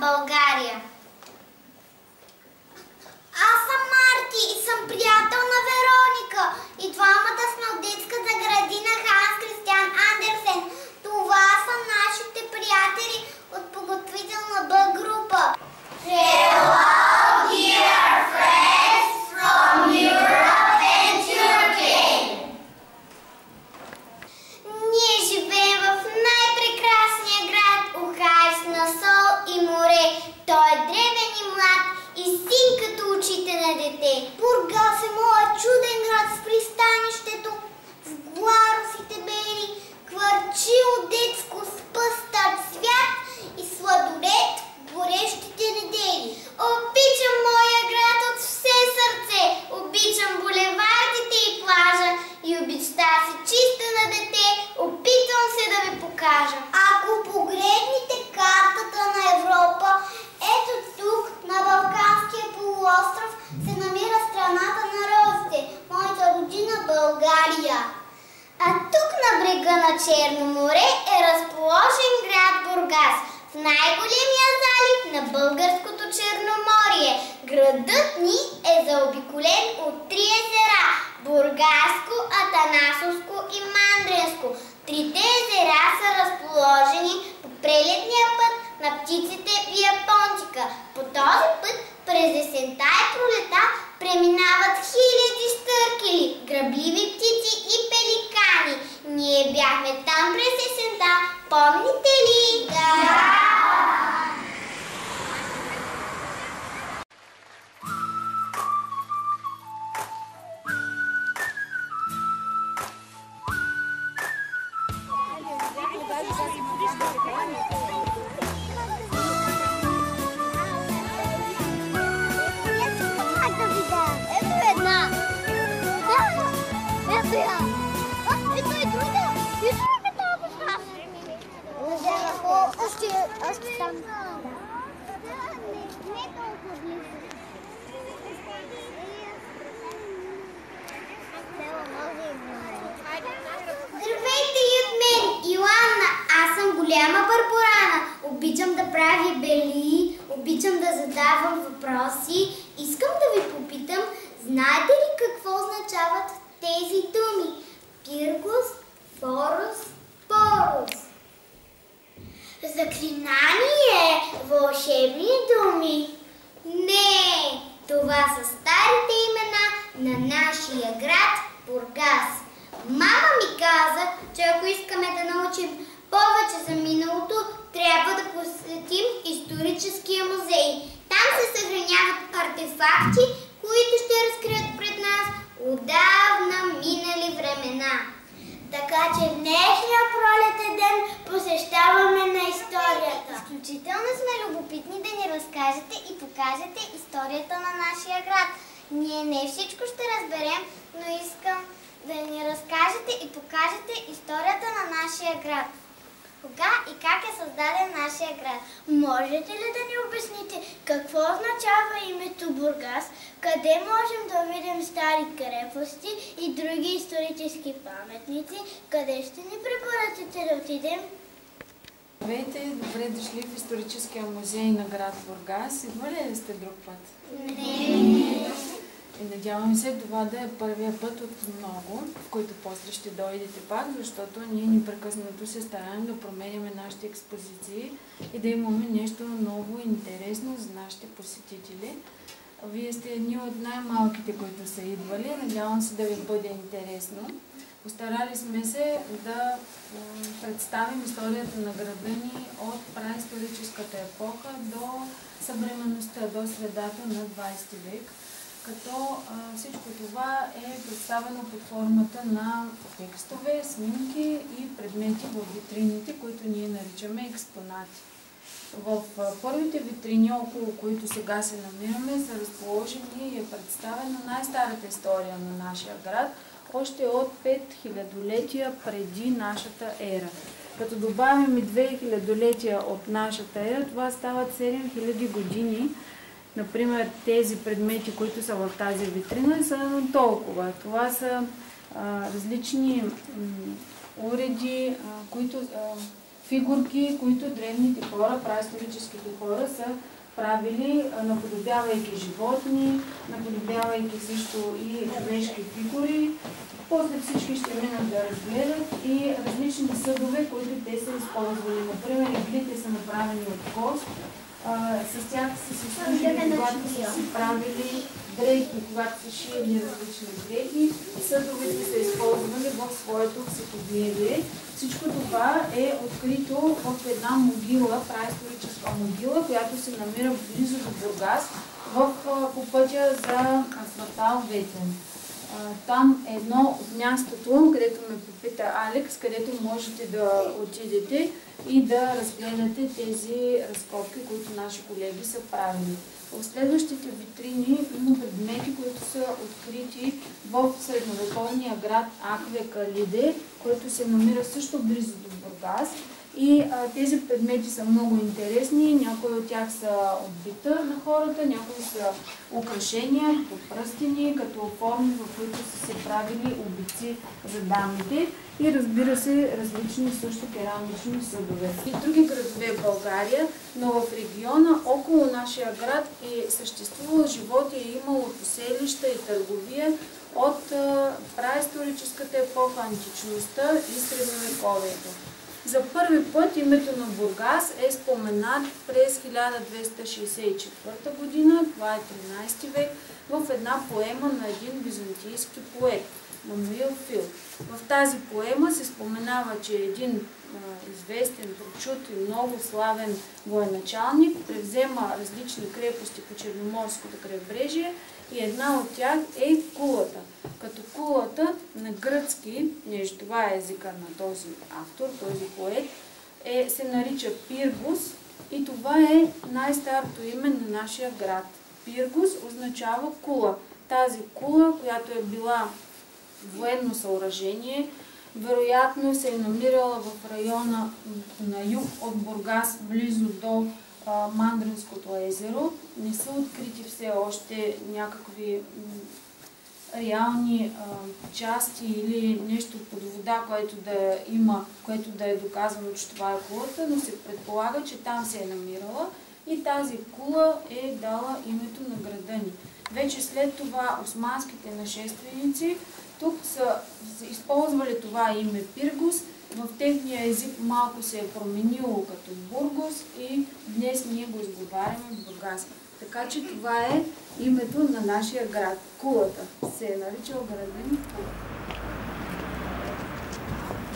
България. Аз съм Марти и съм приятел на Вероника. И двамата сме от детската градина Ханс Кристиан Андерсен. Това са нашите приятели от подготвителна Б група. Hello, dear friends from Europe and Turkey. Ние живеем в най-прекрасния град Охайс на сол и море. Той е древен и млад и син като очите на дете. Бургас е моят чуден град с пристанището, с гларусите бели, кварчи от детско с пъстър свят и сладолет в горещите недели. Обичам моя град от все сърце, обичам булевардите и плажа и обичта си чиста на дете, опитвам се да ви покажа. Ако погледнете картата на Европа, ето тук на Балканския полуостров се намира страната на розите, моята родина България. А тук на брега на Черно море е разположен град Бургас, в най-големия залив на българското Черноморие. Градът ни е заобиколен от 3 езера – Бургаско, Атанасовско и Мандренско. Трите езера са разположени по прелетния път на птиците Виа Понтика. По този път през есента и пролета преминават хиляди стъркели, грабливи птици и пеликани. Ние бяхме там през есента, помните ли? Да! Здравейте и от мен, Йоанна. Аз съм голяма Барборана. Обичам да правя бели, обичам да задавам въпроси. Искам да ви попитам, знаете ли какво означават тези думи? Пиргус, форус, порус. Заклинание, вълшебни думи. Не, това са старите имена на нашия град Бургас. Мама ми каза, че ако искаме да научим повече за миналото, трябва да посетим историческия музей. Там се съхраняват артефакти, които ще разкрият пред нас отдавна минали времена. Така че в днешния пролетен ден посещаваме на историята. Изключително сме любопитни да ни разкажете и покажете историята на нашия град. Ние не всичко ще разберем, но искам да ни разкажете и покажете историята на нашия град. Кога и как е създаден нашия град? Можете ли да ни обясните какво означава името Бургас, къде можем да видим стари крепости и други исторически паметници, къде ще ни препоръчате да отидем? Здравейте, добре дошли в историческия музей на град Бургас. Идвали ли сте друг път? Не. И надявам се това да е първия път от много, в които после ще дойдете пак, защото ние непрекъснато се стараем да променяме нашите експозиции и да имаме нещо ново и интересно за нашите посетители. Вие сте едни от най-малките, които са идвали. Надявам се да ви бъде интересно. Постарали сме се да представим историята на града ни от праисторическата епоха до съвременността, до средата на 20 век. Като всичко това е представено под формата на текстове, снимки и предмети в витрините, които ние наричаме експонати. В първите витрини, около които сега се намираме, са разположени и е представена най-старата история на нашия град, още от 5 хилядолетия преди нашата ера. Като добавим и 2 хилядолетия от нашата ера, това стават 7000 години. Например, тези предмети, които са в тази витрина, са толкова. Това са различни уреди, които фигурки, които древните хора, праисторическите хора са правили, наподобявайки животни, наподобявайки също и човешки фигури. После всички ще минат да разгледат и различни съдове, които те са използвали. Например, иглите са направени от кост. С тях са се служили, когато са си правили дрехи, когато са шили различни дрехи. Съдовете са използвали в своето всекидневие. Всичко това е открито в една могила, праисторическа могила, която се намира близо до Бургас, по пътя за квартал Ветен. Там е едно от мястото, където ме попита Алекс, където можете да отидете и да разгледате тези разкопки, които наши колеги са правили. В следващите витрини има предмети, които са открити в средновековния град Акве Калиде, който се намира също близо до Бургас. И тези предмети са много интересни, някои от тях са от бита на хората, някои са украшения, като пръстени, като форми, в които са се правили обици за дамите и разбира се различни също керамични съдове. И други градове в България, но в региона около нашия град е съществувал живот и е имало поселища и търговия от праисторическата епоха, античността и средновековието. За първи път името на Бургас е споменат през 1264 година, това е 13 век, в една поема на един византийски поет, Мануил Фил. В тази поема се споменава, че един известен, прочут и много славен военачалник превзема различни крепости по Черноморското крайбрежие и една от тях е Кулата. Като Кулата на гръцки, нещо това е езика на този автор, този поет, се нарича Пиргус и това е най-старото име на нашия град. Пиргус означава кула. Тази кула, която е била военно съоръжение, вероятно се е намирала в района на юг от Бургас, близо до Мандринското езеро. Не са открити все още някакви реални части или нещо под вода, което да има, което да е доказано, че това е кулата, но се предполага, че там се е намирала и тази кула е дала името на града ни. Вече след това османските нашественици тук са използвали това име Пиргус, в техния език малко се е променило като Бургос и днес ние го изговаряме Бургас. Така че това е името на нашия град. Кулата се е наричал града ни Кулата.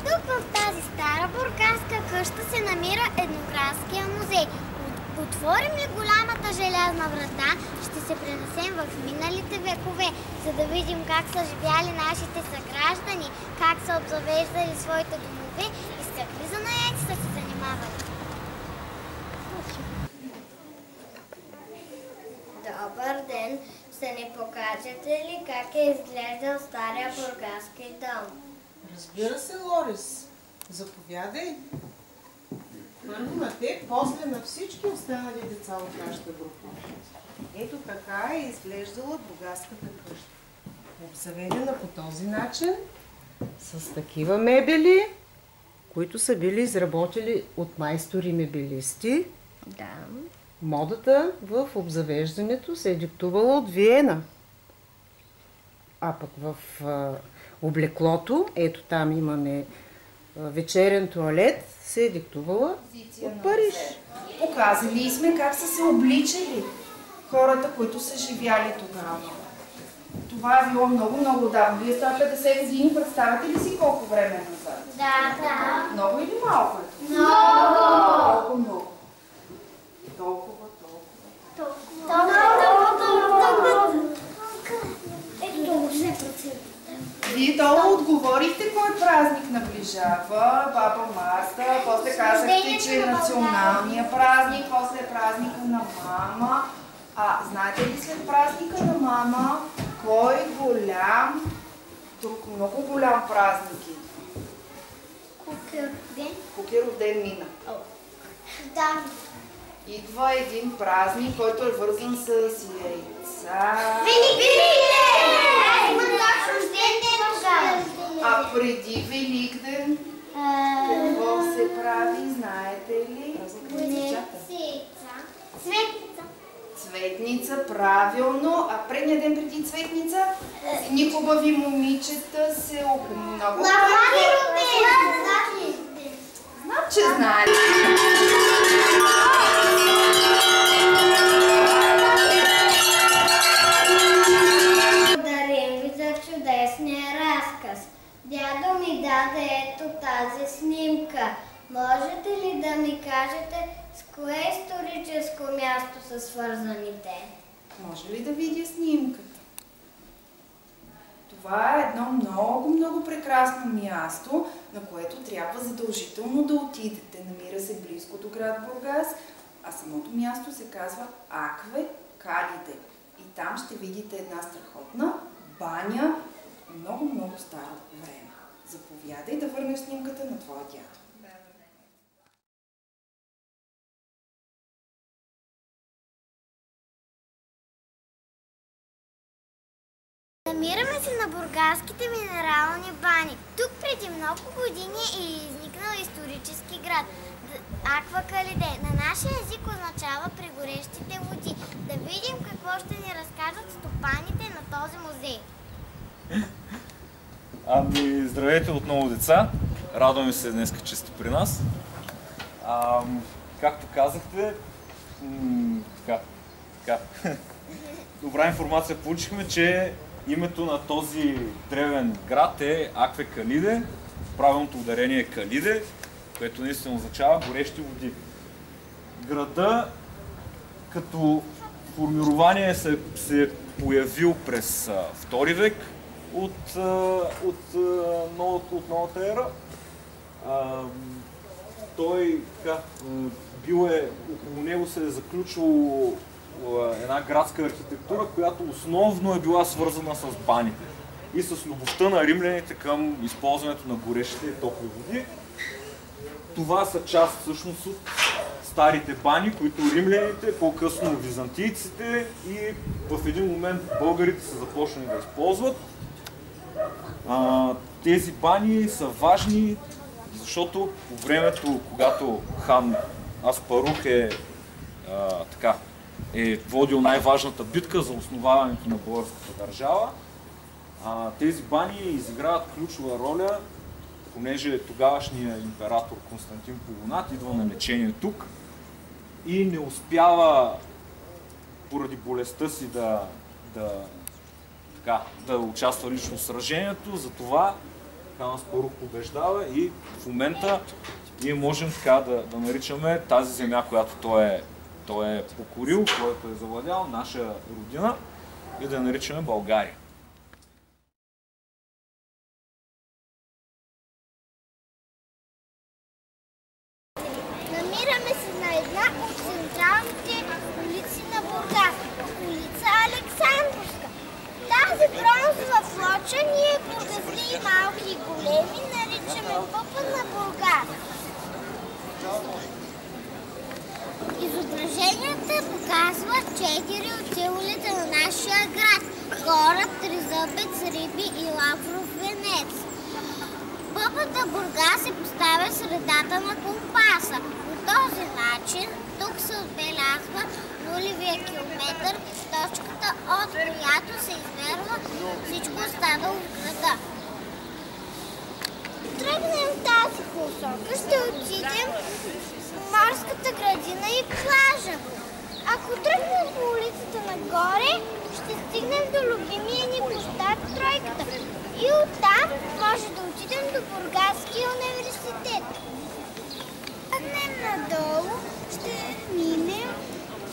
Тук в тази стара бургаска къща се намира етнографския музей. Отворим ли голямата желязна врата, ще се пренесем в миналите векове, за да видим как са живяли нашите съграждани, как са обзавеждали своите домове и с какви занаяти са се занимавали. Добър ден! Ще ни покажете ли как е изглеждал стария бургаски дом? Разбира се, Лорис. Заповядай. Първо на теб, после на всички останали деца от нашата група. Ето така е изглеждала бургаската къща. Обзаведена по този начин, с такива мебели, които са били изработили от майстори-мебелисти. Да. Модата в обзавеждането се е диктувала от Виена. А пък в облеклото, ето там имаме вечерен туалет, се е диктувала от Париж. Показали сме как са се обличали хората, които са живяли тогава. Това е било много давно. Вие 150 години, представяте ли си колко време е назад? Да. Много или малко е? Много! Много. Толкова. Вие долу отговорихте кой празник наближава, Баба Марта, после казахте, че е националния празник, после е празника на мама. Знаете ли след празника на мама, кой голям, друг много голям празник идва? Кукеров ден мина. Да. Идва един празник, който е вързан с яйца. Великден! Аз имам точно рожден ден тогава. А преди Великден какво се прави, знаете? Цветница. Цветница, правилно. А предния ден преди Цветница, ни хубави момичета се много... Знам, че знаете. Благодарим ви за чудесния разказ. Дядо ми даде ето тази снимка. Можете ли да ми кажете с кое историческо място са свързани те? Може ли да видя снимката? Това е едно много прекрасно място, на което трябва задължително да отидете. Намира се близко до град Бургас, а самото място се казва Акве Калиде. И там ще видите една страхотна баня, много старо време. Заповядай да върнеш снимката на твоя дядо. Намираме се на бургаските минерални бани. Тук преди много години е изникнал исторически град Аква Калиде. На нашия език означава при горещите води. Да видим какво ще ни разкажат стопаните на този музей. Ами, здравейте отново, деца! Радваме се днес, че сте при нас. Както казахте, добра информация получихме, че името на този древен град е Акве Калиде. Правилното ударение е Калиде, което наистина означава горещи води. Града като формирование се е появил през II век от новата ера. Той около него се е заключвало една градска архитектура, която основно е била свързана с баните и с любовта на римляните към използването на горещите и топли води. Това са част всъщност от старите бани, които римляните, по-късно византийците и в един момент българите са започнали да използват. Тези бани са важни, защото по времето, когато хан Аспарух е водил най-важната битка за основаването на българската държава, тези бани изиграват ключова роля, понеже тогавашният император Константин Полунат идва на лечение тук и не успява поради болестта си да участва лично в сражението, затова хан Аспарух побеждава и в момента ние можем така да наричаме тази земя, която той е покорил, който е завладял, наша родина, и да наричаме България. Намираме се на една от централните улици на Бургас, улица Александровска. Тази бронзова плоча ние бургазли малки и големи наричаме пъпа на Бургас. Изображенията показват 4 от символите на нашия град – кораб, тризъбец, риби и лавров венец. Пъпата Бургас се поставя в средата на компаса. По този начин тук се отбелязва нулевия километър, точката, от която се измерва всичко останало в града. Тръгнем в тази посока, ще отидем в морската градина и плажа. Ако тръгнем по улицата нагоре, ще стигнем до любимия ни площад Тройката. И оттам може да отидем до Бургаския университет. Тръгнем надолу, ще минем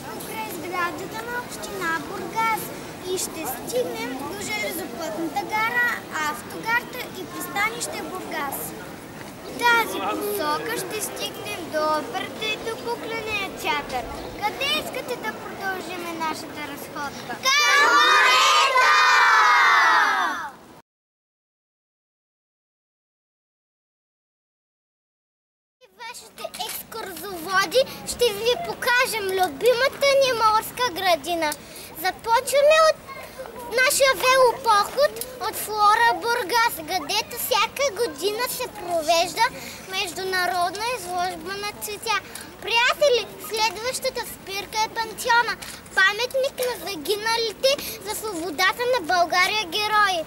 покрай сградата на община Бургас и ще стигнем до железопътната гара, автогарта и пристанище Бургас. В тази посока ще стигнем до операта и до кукления театър. Къде искате да продължим нашата разходка? Към морето! Вашите екскурзоводи ще ви покажем любимата ни морска градина. Започваме от нашия велопоход от Флора Бургас, където всяка година се провежда международна изложба на цветя. Приятели, следващата спирка е пансиона. Паметник на загиналите за свободата на България герои.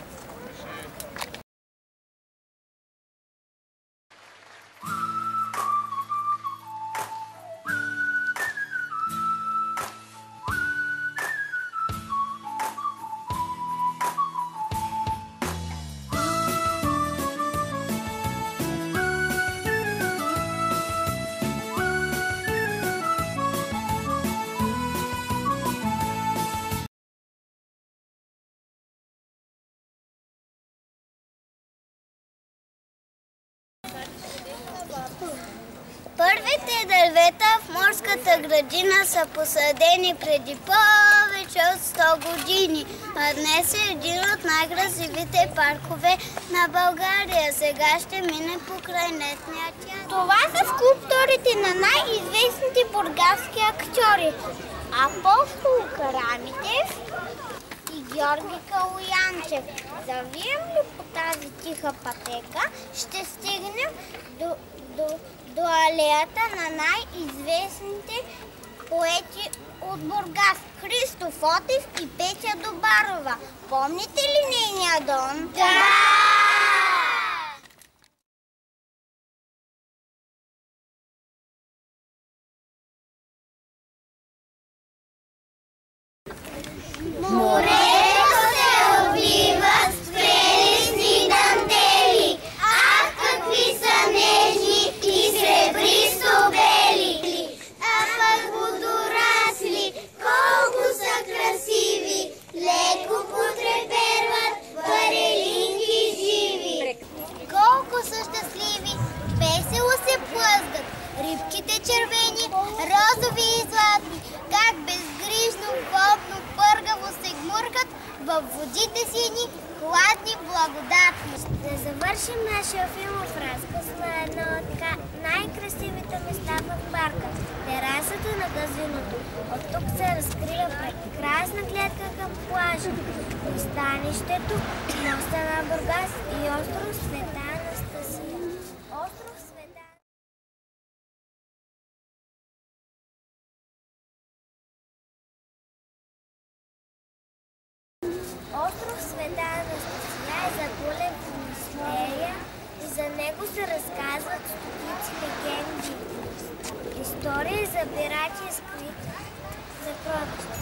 Първите дървета в морската градина са посадени преди повече от 100 години, а днес е един от най-красивите паркове на България. Сега ще мине покрай летния театър. Това са скулпторите на най-известните бургаски актьори Апостол Карамитев и Георги Калоянчев. Завием ли по тази тиха пътека, ще стигнем до алеята на най-известните поети от Бургас – Христо Фотев и Петя Добарова. Помните ли нейния дом? Да! Морето се облива с прелестни дантели. Ах, какви са нежни и сребристо бели. А пък водорасли, колко са красиви. Леко потреперват варелинки живи. Колко са щастливи, весело се плъзгат. Рибките червени, розови и златни, как безгрижно, водно, пъргаво се гмуркат във водите сини, хладни, благодатни. Да завършим нашия филмов разказ на едно от най-красивите места в парка – терасата на казиното. От тук се разкрива прекрасна гледка към плажа, пристанището, моста на Бургас и остров Света Анастасия. Остров Света Остров Света Анастасия е закулен в мистерия и за него се разказват стотици легенди. История за пирати и скрити за кровища.